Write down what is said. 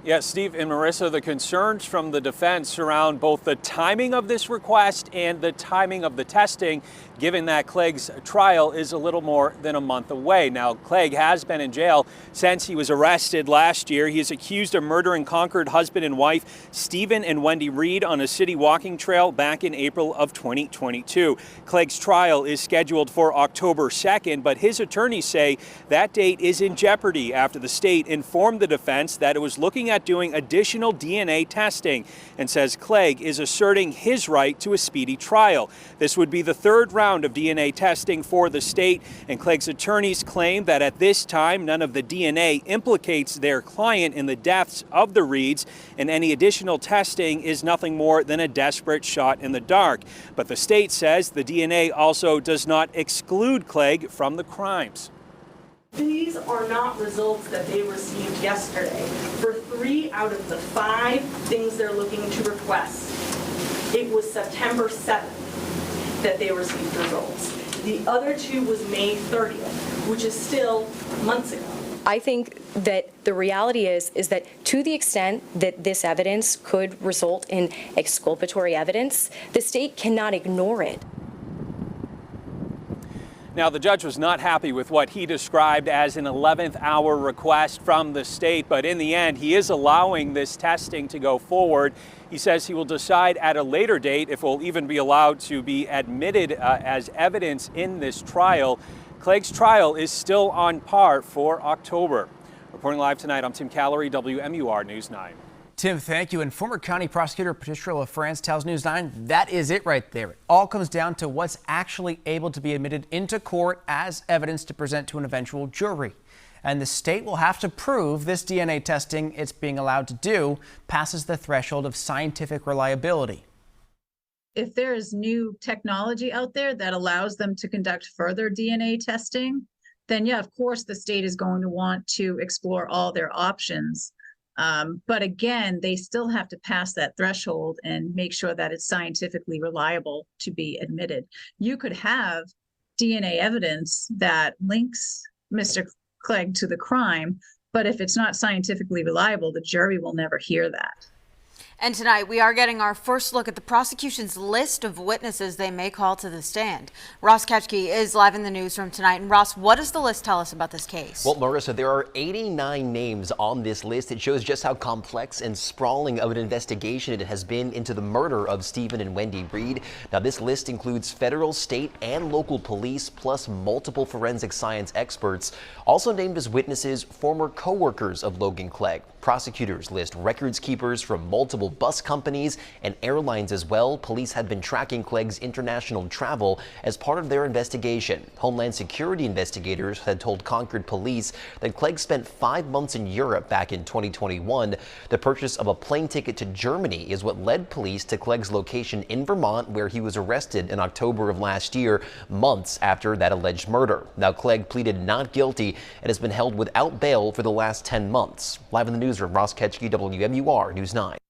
Yeah, Steve and Marissa, the concerns from the defense surround both the timing of this request and the timing of the testing, given that Clegg's trial is a little more than a month away. Now, Clegg has been in jail since he was arrested last year. He is accused of murdering Concord husband and wife Stephen and Wendy Reed on a city walking trail back in April of 2022. Clegg's trial is scheduled for October 2nd, but his attorneys say that date is in jeopardy after the state informed the defense that it was looking at doing additional DNA testing and says Clegg is asserting his right to a speedy trial. This would be the third round of DNA testing for the state, and Clegg's attorneys claim that at this time none of the DNA implicates their client in the deaths of the Reeds, and any additional testing is nothing more than a desperate shot in the dark. But the state says the DNA also does not exclude Clegg from the crimes. These are not results that they received yesterday. For 3 out of the 5 things they're looking to request, it was September 7th that they received results. The other 2 was May 30th, which is still months ago. I think that the reality is that to the extent that this evidence could result in exculpatory evidence, the state cannot ignore it. Now, the judge was not happy with what he described as an 11th hour request from the state, but in the end, he is allowing this testing to go forward. He says he will decide at a later date if it will even be allowed to be admitted as evidence in this trial. Clegg's trial is still on par for October. Reporting live tonight, I'm Tim Callery, WMUR News 9. Tim, thank you. And former county prosecutor Patricia LaFrance tells News 9 that is it right there. It all comes down to what's actually able to be admitted into court as evidence to present to an eventual jury. And the state will have to prove this DNA testing it's being allowed to do passes the threshold of scientific reliability. If there is new technology out there that allows them to conduct further DNA testing, then yeah, of course, the state is going to want to explore all their options. But again, they still have to pass that threshold and make sure that it's scientifically reliable to be admitted. You could have DNA evidence that links Mr. Clegg to the crime, but if it's not scientifically reliable, the jury will never hear that. And tonight, we are getting our first look at the prosecution's list of witnesses they may call to the stand. Ross Ketchke is live in the newsroom tonight. And Ross, what does the list tell us about this case? Well, Marissa, there are 89 names on this list. It shows just how complex and sprawling of an investigation it has been into the murder of Stephen and Wendy Reed. Now, this list includes federal, state, and local police, plus multiple forensic science experts. Also named as witnesses, former co-workers of Logan Clegg. Prosecutors list records keepers from multiple bus companies and airlines as well. Police had been tracking Clegg's international travel as part of their investigation. Homeland Security investigators had told Concord police that Clegg spent 5 months in Europe back in 2021. The purchase of a plane ticket to Germany is what led police to Clegg's location in Vermont, where he was arrested in October of last year, months after that alleged murder. Now, Clegg pleaded not guilty and has been held without bail for the last 10 months. Live in the newsroom, Ross Ketchke, WMUR News 9.